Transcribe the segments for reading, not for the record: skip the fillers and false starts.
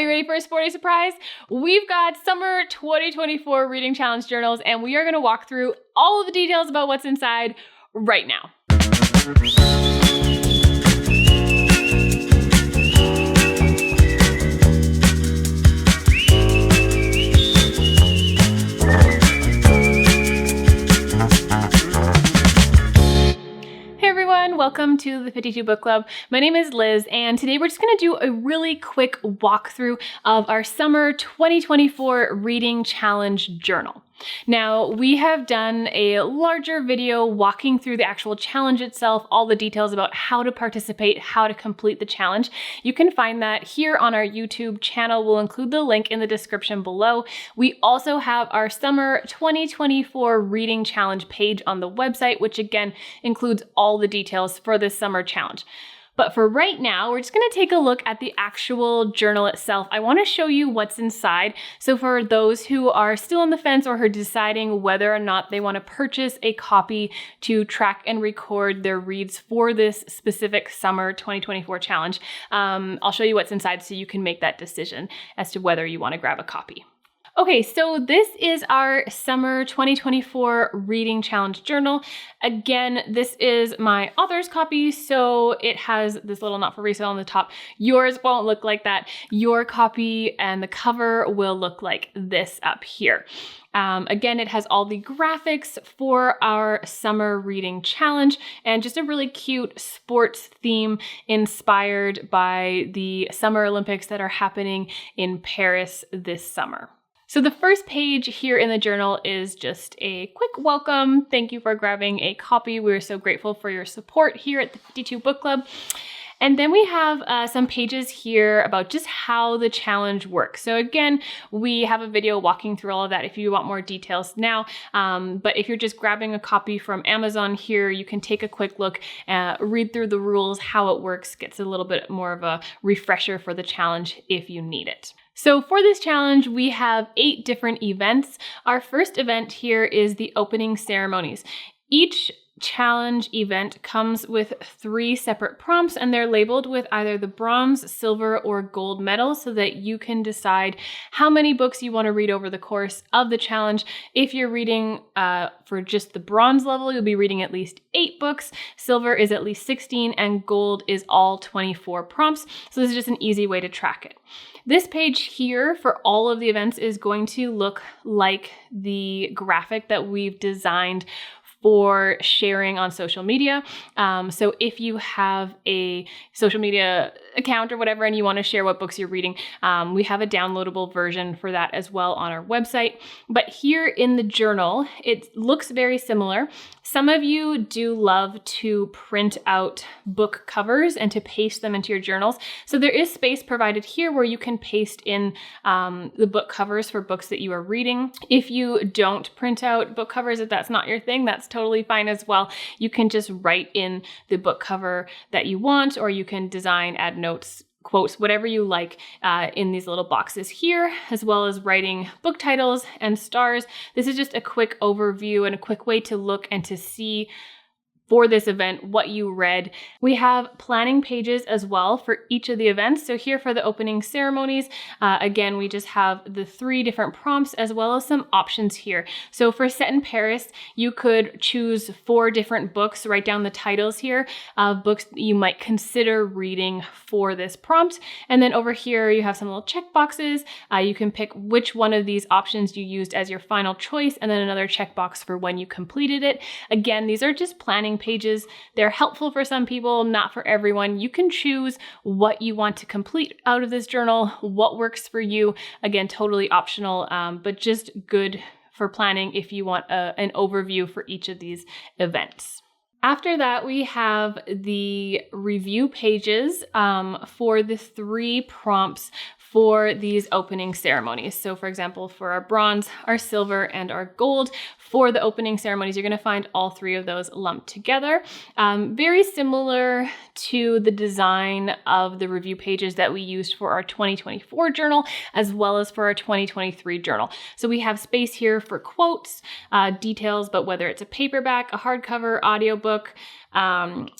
you ready for a sporty surprise? We've got summer 2024 reading challenge journals, and we are going to walk through all of the details about what's inside right now. Welcome to the 52 Book Club. My name is Liz, and today we're just going to do a really quick walkthrough of our summer 2024 reading challenge journal. Now, we have done a larger video walking through the actual challenge itself, all the details about how to participate, how to complete the challenge. You can find that here on our YouTube channel. We'll include the link in the description below. We also have our summer 2024 reading challenge page on the website, which again includes all the details for this summer challenge. But for right now, we're just going to take a look at the actual journal itself. I want to show you what's inside. So for those who are still on the fence or who are deciding whether or not they want to purchase a copy to track and record their reads for this specific summer 2024 challenge, I'll show you what's inside so you can make that decision as to whether you want to grab a copy. Okay, so this is our summer 2024 reading challenge journal. Again, this is my author's copy, so it has this little not for resale on the top. Yours won't look like that. Your copy and the cover will look like this up here. Again, it has all the graphics for our summer reading challenge and just a really cute sports theme inspired by the Summer Olympics that are happening in Paris this summer. So the first page here in the journal is just a quick welcome. Thank you for grabbing a copy. We're so grateful for your support here at the 52 Book Club. And then we have some pages here about just how the challenge works. So again, we have a video walking through all of that if you want more details now. But if you're just grabbing a copy from Amazon here, you can take a quick look, read through the rules, how it works, gets a little bit more of a refresher for the challenge if you need it. So for this challenge, we have 8 different events. Our first event here is the opening ceremonies. Each challenge event comes with 3 separate prompts, and they're labeled with either the bronze, silver, or gold medal so that you can decide how many books you want to read over the course of the challenge. If you're reading for just the bronze level, you'll be reading at least 8 books. Silver is at least 16, and gold is all 24 prompts. So this is just an easy way to track it. This page here for all of the events is going to look like the graphic that we've designed for sharing on social media. So if you have a social media account or whatever and you want to share what books you're reading, we have a downloadable version for that as well on our website. But here in the journal, it looks very similar. Some of you do love to print out book covers and to paste them into your journals. So there is space provided here where you can paste in the book covers for books that you are reading. If you don't print out book covers, if that's not your thing, that's totally fine as well. You can just write in the book cover that you want, or you can design, add notes, quotes, whatever you like in these little boxes here, as well as writing book titles and stars. This is just a quick overview and a quick way to look and to see for this event what you read. We have planning pages as well for each of the events. So here for the opening ceremonies, again, we just have the 3 different prompts as well as some options here. So for Set in Paris, you could choose 4 different books, write down the titles here of books that you might consider reading for this prompt. And then over here, you have some little check boxes. You can pick which one of these options you used as your final choice, and then another checkbox for when you completed it. Again, these are just planning pages. They're helpful for some people, not for everyone. You can choose what you want to complete out of this journal, what works for you. Again, totally optional, but just good for planning if you want an overview for each of these events. After that, we have the review pages for the 3 prompts for these opening ceremonies. So for example, for our bronze, our silver, and our gold, for the opening ceremonies, you're going to find all 3 of those lumped together. Very similar to the design of the review pages that we used for our 2024 journal, as well as for our 2023 journal. So we have space here for quotes, details, but whether it's a paperback, a hardcover, audiobook,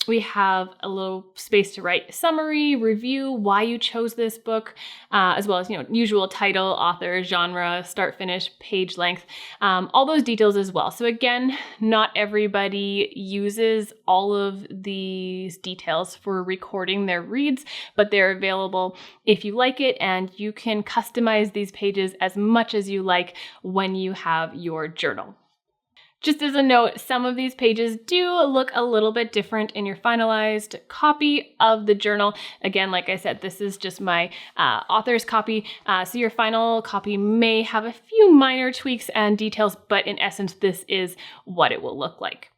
We have a little space to write summary, review, why you chose this book, as well as, usual title, author, genre, start, finish, page length, all those details as well. So again, not everybody uses all of these details for recording their reads, but they're available if you like it, and you can customize these pages as much as you like when you have your journal. Just as a note, some of these pages do look a little bit different in your finalized copy of the journal. Again, like I said, this is just my author's copy, so your final copy may have a few minor tweaks and details, but in essence, this is what it will look like.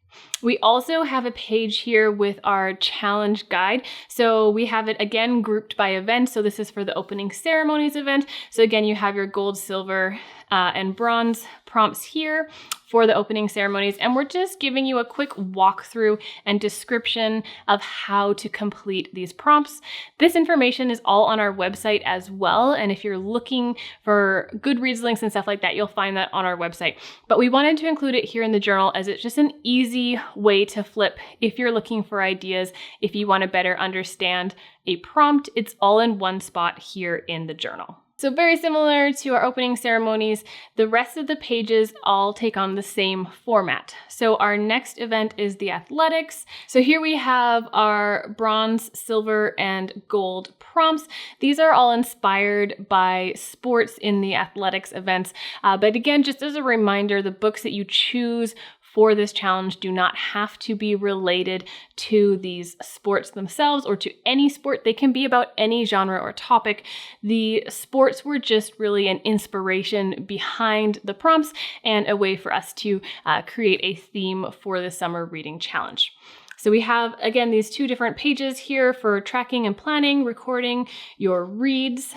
We also have a page here with our challenge guide. So we have it again grouped by event. So this is for the opening ceremonies event. So again, you have your gold, silver, and bronze prompts here for the opening ceremonies. And we're just giving you a quick walkthrough and description of how to complete these prompts. This information is all on our website as well. And if you're looking for Goodreads links and stuff like that, you'll find that on our website. But we wanted to include it here in the journal as it's just an easy way to flip if you're looking for ideas, if you want to better understand a prompt. It's all in one spot here in the journal. So very similar to our opening ceremonies, the rest of the pages all take on the same format. So our next event is the athletics. So here we have our bronze, silver, and gold prompts. These are all inspired by sports in the athletics events. But again, just as a reminder, the books that you choose for this challenge do not have to be related to these sports themselves or to any sport. They can be about any genre or topic. The sports were just really an inspiration behind the prompts and a way for us to create a theme for the summer reading challenge. So we have, again, these two different pages here for tracking and planning, recording your reads,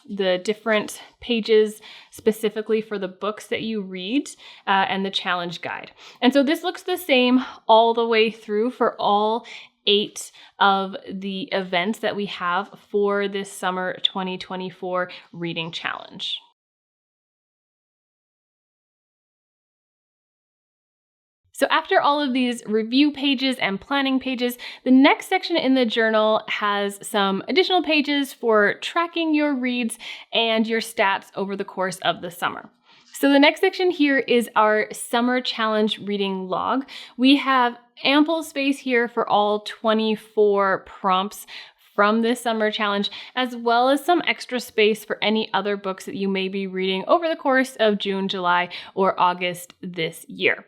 the different pages specifically for the books that you read, and the challenge guide. And so this looks the same all the way through for all 8 of the events that we have for this summer 2024 reading challenge. So after all of these review pages and planning pages, the next section in the journal has some additional pages for tracking your reads and your stats over the course of the summer. So the next section here is our summer challenge reading log. We have ample space here for all 24 prompts from this summer challenge, as well as some extra space for any other books that you may be reading over the course of June, July, or August this year.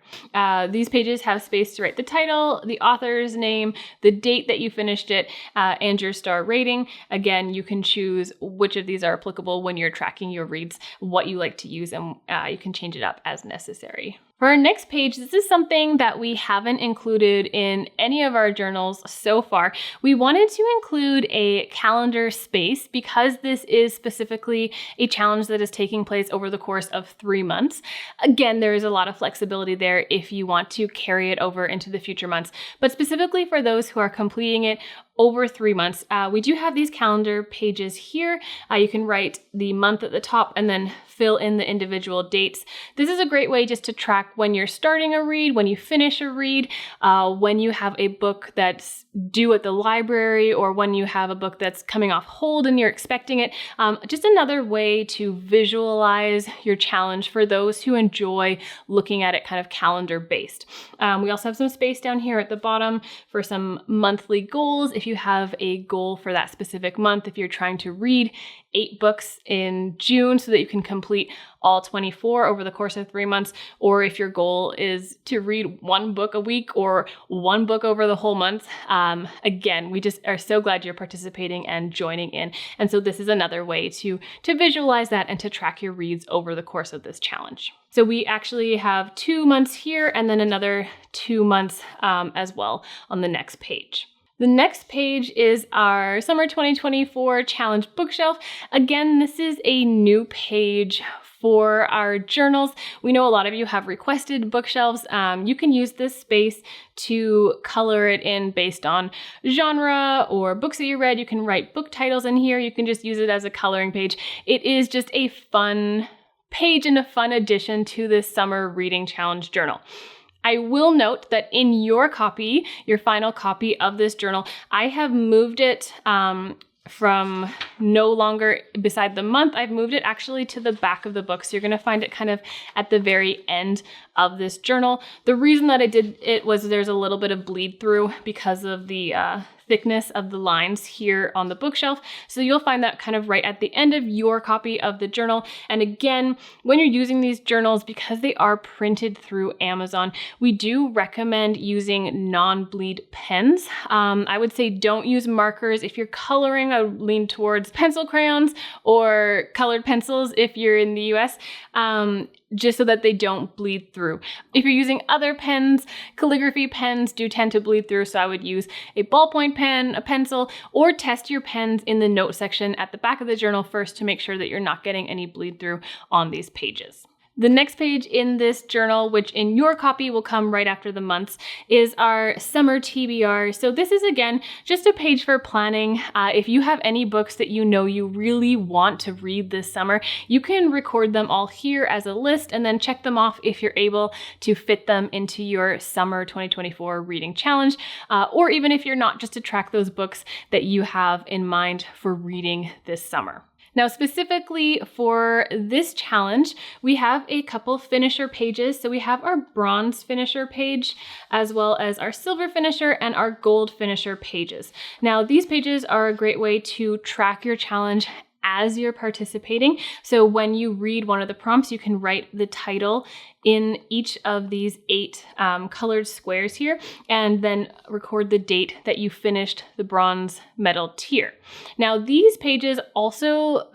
These pages have space to write the title, the author's name, the date that you finished it, and your star rating. Again, you can choose which of these are applicable when you're tracking your reads, what you like to use, and you can change it up as necessary. For our next page, this is something that we haven't included in any of our journals so far. We wanted to include a calendar space because this is specifically a challenge that is taking place over the course of 3 months. Again, there is a lot of flexibility there if you want to carry it over into the future months, but specifically for those who are completing it over 3 months, we do have these calendar pages here. You can write the month at the top and then fill in the individual dates. This is a great way just to track when you're starting a read, when you finish a read, when you have a book that's due at the library, or when you have a book that's coming off hold and you're expecting it. Just another way to visualize your challenge for those who enjoy looking at it kind of calendar based. We also have some space down here at the bottom for some monthly goals. If you have a goal for that specific month, if you're trying to read 8 books in June so that you can complete all 24 over the course of 3 months, or if your goal is to read 1 book a week or 1 book over the whole month. Again, we just are so glad you're participating and joining in. And so this is another way to visualize that and to track your reads over the course of this challenge. So we actually have 2 months here and then another 2 months as well on the next page. The next page is our Summer 2024 Challenge Bookshelf. Again, this is a new page for our journals. We know a lot of you have requested bookshelves. You can use this space to color it in based on genre or books that you read. You can write book titles in here. You can just use it as a coloring page. It is just a fun page and a fun addition to this summer reading challenge journal. I will note that in your copy, your final copy of this journal, I have moved it from no longer beside the month. I've moved it actually to the back of the book. So you're going to find it kind of at the very end of this journal. The reason that I did it was there's a little bit of bleed through because of the thickness of the lines here on the bookshelf. So you'll find that kind of right at the end of your copy of the journal. And again, when you're using these journals, because they are printed through Amazon, we do recommend using non-bleed pens. I would say don't use markers. If you're coloring, I would lean towards pencil crayons or colored pencils if you're in the US. Just so that they don't bleed through. If you're using other pens, calligraphy pens do tend to bleed through, so I would use a ballpoint pen, a pencil, or test your pens in the note section at the back of the journal first to make sure that you're not getting any bleed through on these pages. The next page in this journal, which in your copy will come right after the months, is our summer TBR. So this is, again, just a page for planning. If you have any books that you know you really want to read this summer, you can record them all here as a list and then check them off if you're able to fit them into your summer 2024 reading challenge, or even if you're not, just to track those books that you have in mind for reading this summer. Now, specifically for this challenge, we have a couple finisher pages. So we have our bronze finisher page, as well as our silver finisher and our gold finisher pages. Now, these pages are a great way to track your challenge as you're participating. So when you read one of the prompts, you can write the title in each of these 8 colored squares here, and then record the date that you finished the bronze medal tier. Now, these pages also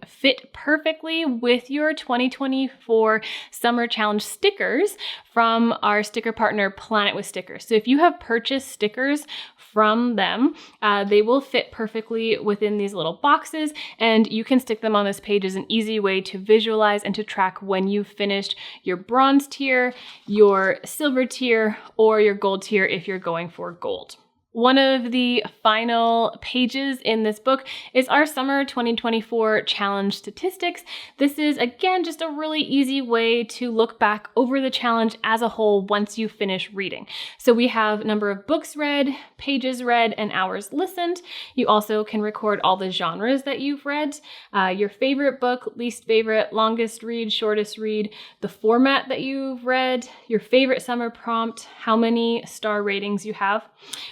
fit perfectly with your 2024 Summer Challenge stickers from our sticker partner, Planet with Stickers. So if you have purchased stickers from them, they will fit perfectly within these little boxes, and you can stick them on this page as an easy way to visualize and to track when you've finished your bronze tier, your silver tier, or your gold tier if you're going for gold. One of the final pages in this book is our Summer 2024 Challenge Statistics. This is, again, just a really easy way to look back over the challenge as a whole once you finish reading. So we have number of books read, pages read, and hours listened. You also can record all the genres that you've read, your favorite book, least favorite, longest read, shortest read, the format that you've read, your favorite summer prompt, how many star ratings you have.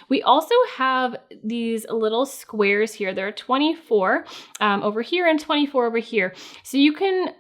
We also have these little squares here. There are 24 over here and 24 over here. So you can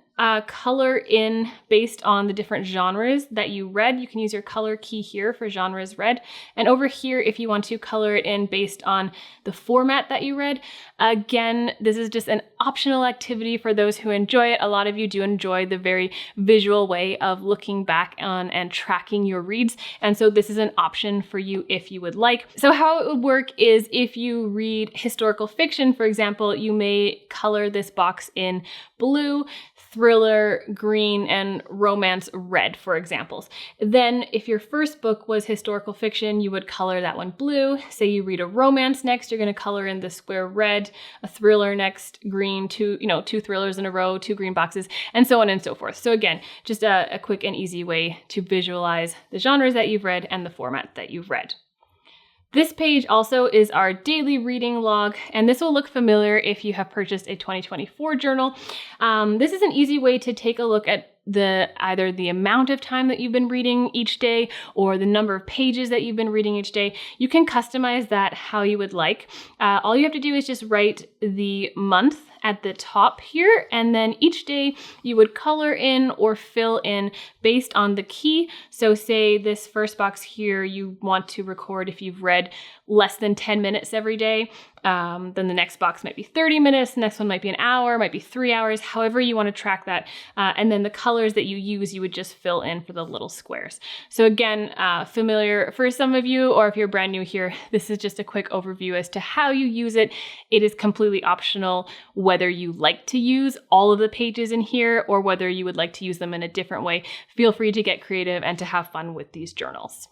color in based on the different genres that you read. You can use your color key here for genres read. And over here, if you want to color it in based on the format that you read. Again, this is just an optional activity for those who enjoy it. A lot of you do enjoy the very visual way of looking back on and tracking your reads. And so this is an option for you if you would like. So how it would work is if you read historical fiction, for example, you may color this box in blue, thriller green, and romance red, for examples. Then if your first book was historical fiction, you would color that one blue. Say you read a romance next, you're going to color in the square red, a thriller next, green, two thrillers in a row, 2 green boxes, and so on and so forth. So again, just a quick and easy way to visualize the genres that you've read and the format that you've read. This page also is our daily reading log, and this will look familiar if you have purchased a 2024 journal. This is an easy way to take a look at either the amount of time that you've been reading each day or the number of pages that you've been reading each day. You can customize that how you would like. All you have to do is just write the month at the top here, and then each day you would color in or fill in based on the key. So say this first box here, you want to record if you've read less than 10 minutes every day. Then the next box might be 30 minutes, the next one might be an hour, might be 3 hours, however you want to track that. And then the colors that you use, you would just fill in for the little squares. So again, familiar for some of you, or if you're brand new here, this is just a quick overview as to how you use it. It is completely optional whether you like to use all of the pages in here or whether you would like to use them in a different way. Feel free to get creative and to have fun with these journals.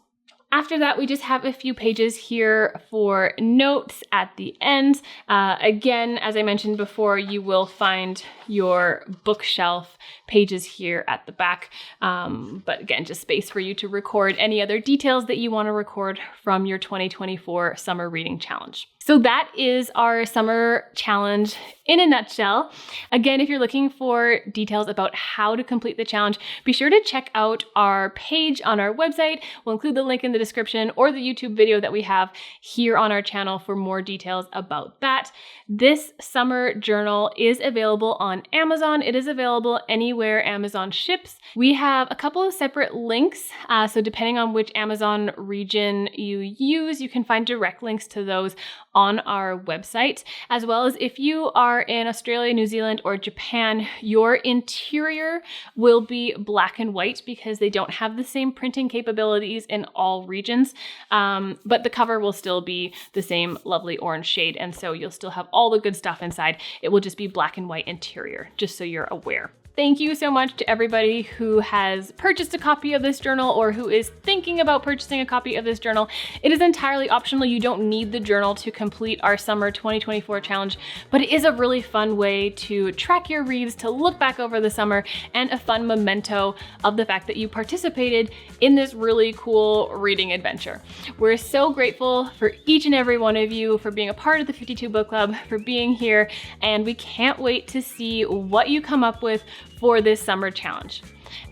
After that, we just have a few pages here for notes at the end. Again, as I mentioned before, you will find your bookshelf pages here at the back. But again, just space for you to record any other details that you want to record from your 2024 Summer Reading Challenge. So that is our summer challenge in a nutshell. Again, if you're looking for details about how to complete the challenge, be sure to check out our page on our website. We'll include the link in the description or the YouTube video that we have here on our channel for more details about that. This summer journal is available on Amazon. It is available anywhere Amazon ships. We have a couple of separate links. So depending on which Amazon region you use, you can find direct links to those on our website, as well as if you are in Australia, New Zealand, or Japan, your interior will be black and white because they don't have the same printing capabilities in all regions, but the cover will still be the same lovely orange shade, and so you'll still have all the good stuff inside. It will just be black and white interior, just so you're aware. Thank you so much to everybody who has purchased a copy of this journal or who is thinking about purchasing a copy of this journal. It is entirely optional. You don't need the journal to complete our summer 2024 challenge, but it is a really fun way to track your reads, to look back over the summer, and a fun memento of the fact that you participated in this really cool reading adventure. We're so grateful for each and every one of you for being a part of the 52 Book Club, for being here, and we can't wait to see what you come up with for this summer challenge.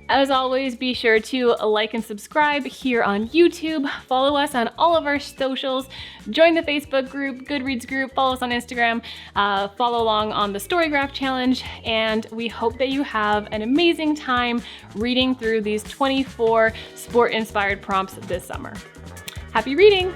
As always, be sure to like and subscribe here on YouTube, follow us on all of our socials, join the Facebook group, Goodreads group, follow us on Instagram, follow along on the Storygraph challenge, and we hope that you have an amazing time reading through these 24 sport-inspired prompts this summer. Happy reading!